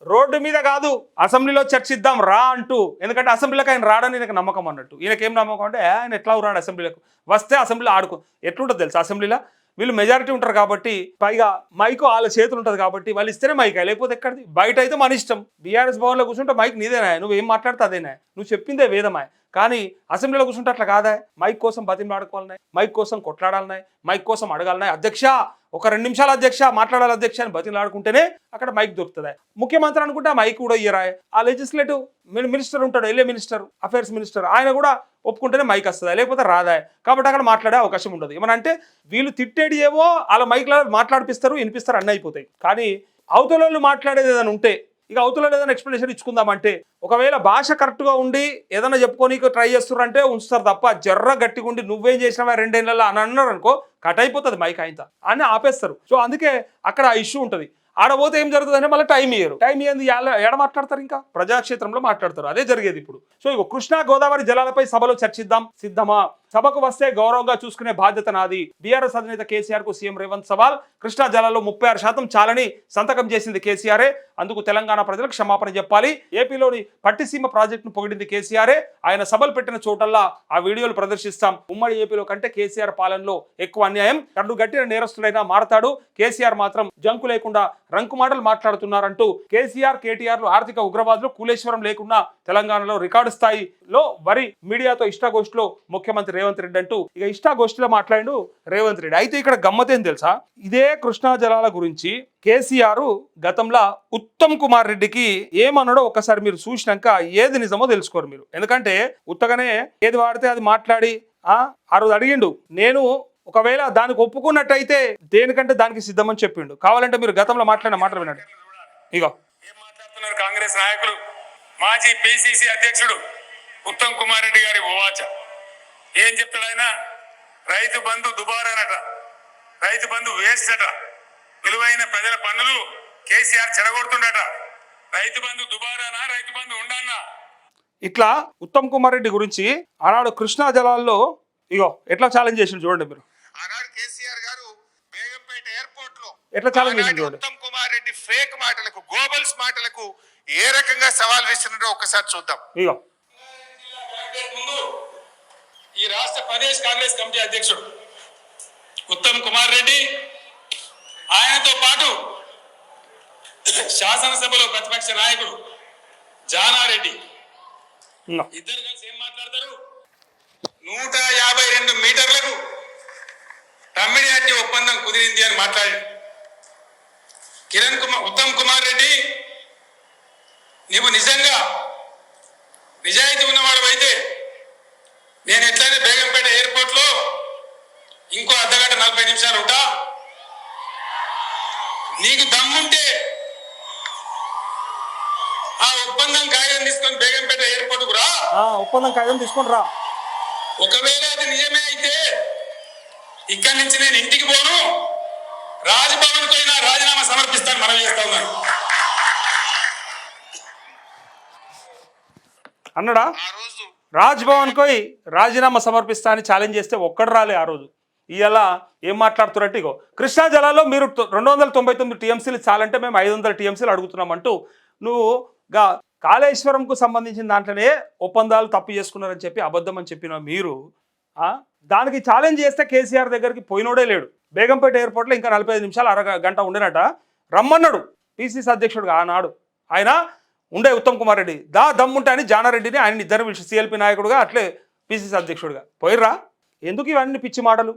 Road మీద కాదు అసెంబ్లీలో చర్చిద్దాం రా అంటూ, ఎందుకంటే అసెంబ్లీలోకి ఆయన రాడని ఈయనకు నమ్మకం అన్నట్టు. ఈయనకేం నమ్మకం అంటే ఆయన ఎట్లా రాడు అసెంబ్లీలకు, వస్తే అసెంబ్లీలో ఆడుకో. ఎట్లుంటుంది తెలుసు అసెంబ్లీలో, వీళ్ళు మెజారిటీ ఉంటారు కాబట్టి, పైగా మైకు వాళ్ళ చేతులు ఉంటుంది కాబట్టి వాళ్ళు ఇస్తేనే మైక్, లేకపోతే ఎక్కడిది. బయట అయితే మన ఇష్టం. బీఆర్ఎస్ భవన్లో కూర్చుంటే మైక్ నీదేనా, నువ్వేం మాట్లాడితే అదేనా, నువ్వు చెప్పిందే వేదమా. కానీ అసెంబ్లీలో కూర్చుంటే అట్లా కాదా, మైక్ కోసం బతిమలాడుకోవాలన్నాయి, మైక్ కోసం కొట్లాడాలన్నాయి, మైక్ కోసం అడగాలన్నాయి. అధ్యక్ష ఒక 2 నిమిషాలు అధ్యక్ష మాట్లాడాలి అధ్యక్ష అని బతిమలాడుకుంటేనే అక్కడ మైక్ దొరుకుతుంది. ముఖ్యమంత్రి అనుకుంటే ఆ మైక్ కూడా ఇయ్యరా. ఆ లెజిస్లేటివ్ మినిస్టర్ ఉంటాడు, ఎల్ఏ మినిస్టర్, అఫైర్స్ మినిస్టర్, ఆయన కూడా ఒప్పుకుంటేనే మైక్ వస్తుందా, లేకపోతే రాదా. కాబట్టి అక్కడ మాట్లాడే అవకాశం ఉండదు. ఏమనంటే వీళ్ళు తిట్టేది ఏమో వాళ్ళ మైక్లో మాట్లాడిపిస్తారు, వినిపిస్తారు, అన్నీ అయిపోతాయి. కానీ అవతల వాళ్ళు మాట్లాడేది ఏదైనా ఉంటే, ఇక అవతల ఏదైనా ఎక్స్ప్లెనేషన్ ఇచ్చుకుందామంటే, ఒకవేళ భాష కరెక్ట్గా ఉండి ఏదైనా చెప్పుకొని ట్రై చేస్తున్నారంటే ఉంచుతారు తప్ప, జర్ర గట్టిగా ఉండి నువ్వేం చేసినావా 2 ఏళ్ళలో అని అన్నారు అనుకో, కట్ అయిపోతుంది మైక్ ఆయనతో అని ఆపేస్తారు. సో అందుకే అక్కడ ఆ ఇష్యూ ఉంటుంది. ఆడపోతే ఏం జరుగుతుందంటే మళ్ళీ టైం ఇయ్యరు. టైం ఇయ్యంది ఎడ మాట్లాడతారు, ఇంకా ప్రజాక్షేత్రంలో మాట్లాడతారు. అదే జరిగేది ఇప్పుడు. సో ఇక కృష్ణా గోదావరి జలాలపై సభలో చర్చిద్దాం, సిద్ధమా? సభకు వస్తే గౌరవంగా చూసుకునే బాధ్యత నాది. బీఆర్ఎస్ అధినేత కేసీఆర్ కు సీఎం రేవంత్ సవాల్. కృష్ణా జలాల్లో 36% చాలని సంతకం చేసింది కేసీఆరే, అందుకు తెలంగాణ ప్రజలకు క్షమాపణ చెప్పాలి. ఏపీలోని పట్టిసీమ ప్రాజెక్టును పొగిడింది కేసీఆరే. ఆయన సభలు పెట్టిన చోటల్లా ఆ వీడియోలు ప్రదర్శిస్తాం. ఉమ్మడి ఏపీలో కంటే కేసీఆర్ పాలనలో ఎక్కువ అన్యాయం, కడ్డు గట్టిన నేరస్తుడైనా మారతాడు, కేసీఆర్ మాత్రం జంకు లేకుండా రంకు మాటలు మాట్లాడుతున్నారంటూ కేసీఆర్ కేటీఆర్లు ఆర్థిక ఉగ్రవాదులు కూలేశ్వరం లేకుండా తెలంగాణలో రికార్డు స్థాయిలో వరి మీడియాతో ఇష్టాగోష్ఠిలో ముఖ్యమంత్రి రేవంత్ రెడ్డి అంటూ ఇక ఇష్టాగోష్ఠిలో మాట్లాడు రేవంత్ రెడ్డి. అయితే ఇక్కడ గమ్మతేం తెలుసా, ఇదే కృష్ణా జలాల గురించి కేసీఆర్ గతంలో ఉత్తమ్ కుమార్ రెడ్డికి ఏమన్నాడో ఒకసారి మీరు చూసినాక ఏది నిజమో తెలుసుకోరు మీరు. ఎందుకంటే ఉత్తగానే ఏది వాడితే అది మాట్లాడి ఆ రోజు అడిగిండు, నేను ఒకవేళ దానికి ఒప్పుకున్నట్టయితే దేనికంటే దానికి సిద్ధమని చెప్పిండు. కావాలంటే మీరు గతంలో మాట్లాడిన మాటలు వినండి. ఇగో ఏం మాట్లాడుతున్నారు కాంగ్రెస్ నాయకులు. మాజీ పిసిసి అధ్యక్షుడు ఉత్తమ్ కుమార్ రెడ్డి గారి ఓవాచ ఏం చెప్తాడు ఆయన? రైతు బంధు దుబారానట, రైతు బంధు వేస్ట్ అట, విలువైన ప్రజల పన్నులు కేసీఆర్ చెడగొడుతుండట. రైతు బంధు దుబారానా, రైతు బంధు ఉండాలనా? ఇట్లా ఉత్తమ్ కుమార్ రెడ్డి గురించి ఆనాడు కృష్ణా జలాల్లో ఇగో ఎట్లా ఛాలెంజ్ చేసిండు చూడండి మీరు. ఆనాడు కేసీఆర్ గారు బేగంపేట ఎయిర్పోర్ట్ లో ఎట్లా ఛాలెంజ్ చేసిండు చూడండి. ఉత్తమ్ కుమార్ రెడ్డి ఫేక్ మాటలకు, గోబల్స్ మాటలకు ఏ రకంగా సవాల్ విసిరినారో ఒక్కసారి చూద్దాం. ఇగో ఈ రాష్ట్ర ప్రదేశ్ కాంగ్రెస్ కమిటీ అధ్యక్షుడు ఉత్తమ్ కుమార్ రెడ్డి, ఆయనతో పాటు శాసనసభలో ప్రతిపక్ష నాయకుడు జానారెడ్డి ఇద్దరు కలిసి ఏం మాట్లాడతారు? 152 మీటర్లకు తమ్మిడిహట్టి ఒప్పందం కుదిరింది అని మాట్లాడాడు. ఉత్తమ్ కుమార్ రెడ్డి, నీవు నిజంగా నిజాయితీ ఉన్నవాడు అయితే నేను ఎట్లయినా బేగంపేట ఎయిర్పోర్ట్ లో ఇంకో అర్ధగంట 40 నిమిషాలు ఉంటా. నీకు దమ్ముంటే ఆ ఒప్పందం కాగితం తీసుకొని బేగంపేట ఎయిర్పోర్ట్ కు రా. ఒప్పందం కాగితం తీసుకొని రా. ఒకవేళ అది నిజమే అయితే ఇక్కడి నుంచి నేను ఇంటికి పోను, రాజ్భవన్ కు అయినా రాజీనామా సమర్పిస్తాను మనం చేస్తా ఉన్నాను అన్నాడా? రాజ్భవన్ కోయి రాజీనామా సమర్పిస్తా అని ఛాలెంజ్ చేస్తే ఒక్కడు రాలే ఆ రోజు. ఇవాళ ఏం మాట్లాడుతున్నట్టు, ఇగో కృష్ణా జలాల్లో మీరు 299 టీఎంసీలు చాలంటే మేము 500 టీఎంసీలు అడుగుతున్నామంటూ నువ్వు కాళేశ్వరంకు సంబంధించిన దాంట్లోనే ఒప్పందాలు తప్పు చేసుకున్నారని చెప్పి అబద్ధం అని చెప్పిన మీరు దానికి ఛాలెంజ్ చేస్తే కేసీఆర్ దగ్గరికి పోయినోడే లేడు. బేగంపేట ఎయిర్పోర్ట్లో ఇంకా 45 నిమిషాలు అరగంట ఉండేనట. రమ్మన్నాడు పిసిసి అధ్యక్షుడుగా ఆనాడు ఆయన ఉండే ఉత్తమ్ కుమార్ రెడ్డి. దమ్ముంటే అని జానారెడ్డిని ఆయన ఇద్దరు సిఎల్పి నాయకుడుగా అట్లే పిసిసి అధ్యక్షుడుగా పోయిర్రా. ఎందుకు ఇవన్నీ పిచ్చి మాటలు?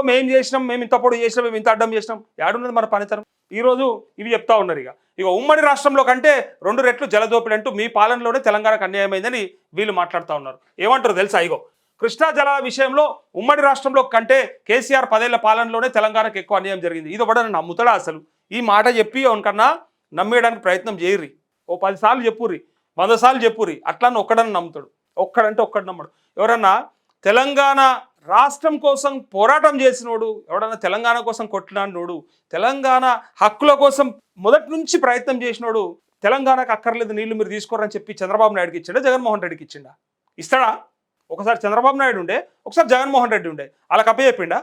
మేం చేసినాం, మేము ఇంత పొడి చేసినాం, మేము ఇంత అడ్డం చేసినాం, ఏడున్నది మన పనితనం? ఈరోజు ఇవి చెప్తా ఉన్నారు. ఇక ఉమ్మడి రాష్ట్రంలో కంటే 2 రెట్లు జలదోపిడి అంటూ మీ పాలనలోనే తెలంగాణకు అన్యాయమైందని వీళ్ళు మాట్లాడుతూ ఉన్నారు. ఏమంటారు తెలుసా? ఇగో కృష్ణా జలాల విషయంలో ఉమ్మడి రాష్ట్రంలో కంటే కేసీఆర్ 10 ఏళ్ల పాలనలోనే తెలంగాణకు ఎక్కువ అన్యాయం జరిగింది. ఇది ఒకటి నమ్ముతాడా అసలు? ఈ మాట చెప్పి ఎవరికన్నా నమ్మేయడానికి ప్రయత్నం చేయర్రి. 10 సార్లు చెప్పుర్రి, 100 సార్లు చెప్పుర్రి, అట్లా ఒక్కడని నమ్ముతాడు. ఒక్కడంటే ఒక్కడు నమ్మడు. ఎవరన్నా తెలంగాణ రాష్ట్రం కోసం పోరాటం చేసినోడు, ఎవడన్నా తెలంగాణ కోసం కొట్లాడినోడు, తెలంగాణ హక్కుల కోసం మొదటి నుంచి ప్రయత్నం చేసినోడు, తెలంగాణకు అక్కర్లేదు నీళ్లు మీరు తీసుకోరని చెప్పి చంద్రబాబు నాయుడుకి ఇచ్చిండా, జగన్మోహన్ రెడ్డికి ఇచ్చిండా? ఇస్తాడా? ఒకసారి చంద్రబాబు నాయుడు ఉండే, ఒకసారి జగన్మోహన్ రెడ్డి ఉండే, అలా కప్ప చెప్పిండా?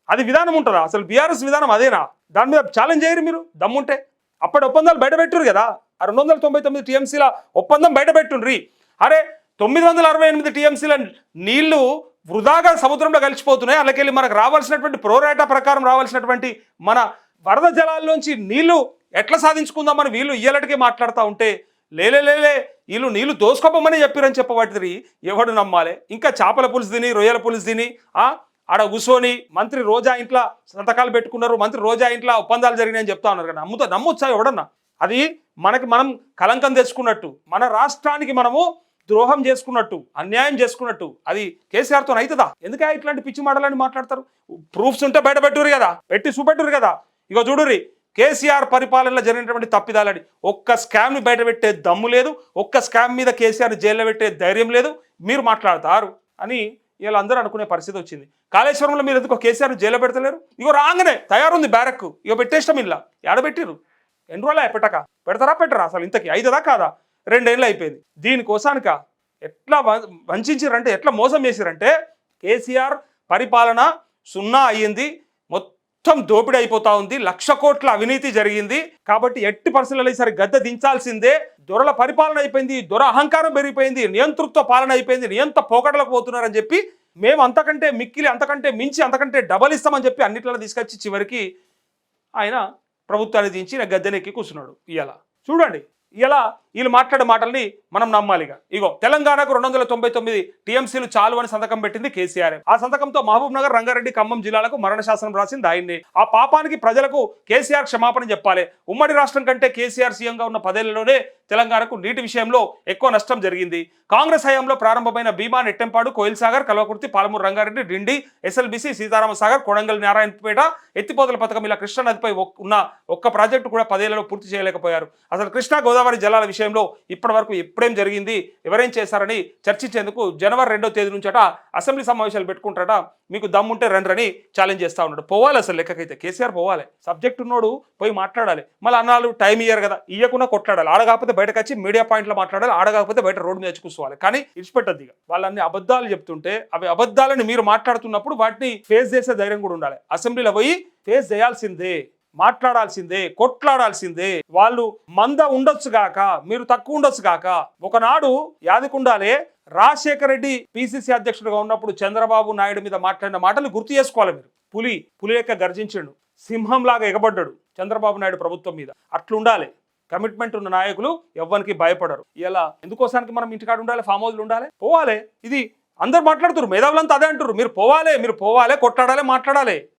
అది విధానం ఉంటుందా? అసలు బీఆర్ఎస్ విధానం అదేనా? దాని మీద ఛాలెంజ్ చేయరు మీరు దమ్ముంటే. అప్పటి ఒప్పందాలు బయట పెట్టురు కదా, ఆ 299 టీఎంసీల ఒప్పందం బయట పెట్టుండ్రి. అరే 968 టీఎంసీల నీళ్లు వృధాగా సముద్రంలో కలిసిపోతున్నాయి. అలాకెళ్ళి మనకు రావాల్సినటువంటి ప్రోరేటా ప్రకారం రావాల్సినటువంటి మన వరద జలాల్లోంచి నీళ్లు ఎట్లా సాధించుకుందామని వీళ్ళు ఇయ్యలటికే మాట్లాడుతూ ఉంటే లేలే వీళ్ళు నీళ్లు దోసుకోమని చెప్పారని చెప్పబట్టి ఎవడు నమ్మాలి? ఇంకా చేపల పులుసు తిని రొయ్యల పులుసు తిని ఆడ కూర్చొని మంత్రి రోజా ఇంట్లో సంతకాలు పెట్టుకున్నారు, మంత్రి రోజా ఇంట్లో ఒప్పందాలు జరిగినాయని చెప్తా ఉన్నారు కదా, నమ్మొచ్చా ఎవడన్నా? అది మనం కలంకం తెచ్చుకున్నట్టు, మన రాష్ట్రానికి మనము ద్రోహం చేసుకున్నట్టు, అన్యాయం చేసుకున్నట్టు అది కేసీఆర్తో అవుతుందా? ఎందుకే ఇట్లాంటి పిచ్చి మాటలని మాట్లాడతారు? ప్రూఫ్స్ ఉంటే బయట పెట్టుర్రు కదా, పెట్టి చూపెట్టుర్రు కదా. ఇక చూడుర్రి కేసీఆర్ పరిపాలనలో జరిగినటువంటి తప్పిదాలని ఒక్క స్కామ్ని బయట పెట్టే దమ్ము లేదు, ఒక్క స్కామ్ మీద కేసీఆర్ని జైల్లో పెట్టే ధైర్యం లేదు, మీరు మాట్లాడతారు అని వీళ్ళందరూ అనుకునే పరిస్థితి వచ్చింది. కాళేశ్వరంలో మీరు ఎందుకో కేసీఆర్ని జైల్లో పెడతలేరు? ఇగో రాగానే తయారుంది బ్యారక్, ఇక పెట్టేష్టం ఇలా ఎడబెట్టిర్రు. ఎన్ని రోజులు పెట్టక పెట్టరా అసలు? ఇంతకి 5దా కాదా? 2 ఏళ్ళు అయిపోయింది. దీనికోసానిక ఎట్లా వంచిరంటే, ఎట్లా మోసం చేసిరంటే కేసీఆర్ పరిపాలన సున్నా అయ్యింది, మొత్తం దోపిడీ అయిపోతా ఉంది, 1,00,000 కోట్ల అవినీతి జరిగింది. కాబట్టి ఎట్టి పరిస్థితుల్లో ఈసారి గద్దె దించాల్సిందే. దొరల పరిపాలన అయిపోయింది, దొర అహంకారం పెరిగిపోయింది, నియంతృత్వ పాలన అయిపోయింది, నియంత పోకడలకు పోతున్నారని చెప్పి మేము అంతకంటే మిక్కిలి, అంతకంటే మించి, అంతకంటే డబల్ ఇస్తామని చెప్పి అన్నిట్లలో తీసుకొచ్చి చివరికి ఆయన ప్రభుత్వాన్ని దించి గద్దెనెక్కి కూర్చున్నాడు. ఇలా చూడండి, ఇలా వీళ్ళు మాట్లాడే మాటల్ని మనం నమ్మాలిగా. ఇగో తెలంగాణకు 299 టీఎంసీలు చాలు అని సంతకం పెట్టింది కేసీఆర్. ఆ సంతకంతో మహబూబ్ నగర్, రంగారెడ్డి, ఖమ్మం జిల్లాలకు మరణ శాసనం రాసింది ఆయన్ని. ఆ పాపానికి ప్రజలకు కేసీఆర్ క్షమాపణ చెప్పాలి. ఉమ్మడి రాష్ట్రం కంటే కేసీఆర్ సీఎంగా ఉన్న 10 ఏళ్లలోనే తెలంగాణకు నీటి విషయంలో ఎక్కువ నష్టం జరిగింది. కాంగ్రెస్ హయాంలో ప్రారంభమైన భీమా, నెట్టెంపాడు, కోయిల్ సాగర్, కల్వకుర్తి, పాలమూరు రంగారెడ్డి, డిండి, ఎస్ఎల్బీసీ, సీతారామ సాగర్, కొడంగల్, నారాయణపేట ఎత్తిపోతల పథకం ఇలా కృష్ణా నదిపై ఉన్న ఒక్క ప్రాజెక్టు కూడా 10 ఏళ్లలో పూర్తి చేయలేకపోయారు. అసలు కృష్ణా గోదావరి జలాల విషయంలో ఇప్పటి వరకు ఎప్పుడేం జరిగింది, ఎవరేం చేశారని చర్చించేందుకు జనవరి 2వ తేదీ నుంచట అసెంబ్లీ సమావేశాలు పెట్టుకుంటారట. మీకు దమ్ముంటే రండ్రని ఛాలెంజ్ చేస్తూ ఉన్నాడు. పోవాలి అసలు లెక్కకైతే కేసీఆర్ పోవాలి. సబ్జెక్ట్ ఉన్నోడు పోయి మాట్లాడాలి. మళ్ళీ అన్నాళ్ళు టైం ఇయ్యారు కదా, ఇయ్యకుండా కొట్లాడాలి. ఆడగాకపోతే బయటకు వచ్చి మీడియా పాయింట్లో మాట్లాడాలి, ఆడగాకపోతే బయట రోడ్డు మీద వచ్చి కూర్చోవాలి. కానీ ఇచ్చిపెట్టద్దు. ఇక వాళ్ళన్ని అబద్ధాలు చెప్తుంటే అవి అబద్ధాలని మీరు మాట్లాడుతున్నప్పుడు వాటిని ఫేస్ చేసే ధైర్యం కూడా ఉండాలి. అసెంబ్లీలో పోయి ఫేస్ చేయాల్సిందే, మాట్లాడాల్సిందే, కొట్లాడాల్సిందే. వాళ్ళు మంద ఉండొచ్చు గాక, మీరు తక్కువ ఉండొచ్చు గాక. ఒకనాడు యాదికుండాలే రాజశేఖర రెడ్డి పిసిసి అధ్యక్షుడిగా ఉన్నప్పుడు చంద్రబాబు నాయుడు మీద మాట్లాడిన మాటలు గుర్తు చేసుకోవాలి మీరు. పులి లెక్క గర్జించిండు, సింహంలాగా ఎగబడ్డాడు చంద్రబాబు నాయుడు ప్రభుత్వం మీద. అట్లుండాలి. కమిట్మెంట్ ఉన్న నాయకులు ఎవ్వరికి భయపడరు. ఇలా ఎందుకోసానికి మనం ఇంటికాడ ఉండాలి, ఫామ్ హౌస్లు ఉండాలి, పోవాలి. ఇది అందరు మాట్లాడుతున్నారు, మేధావులంతా అదే అంటారు. మీరు పోవాలి, కొట్లాడాలి, మాట్లాడాలి.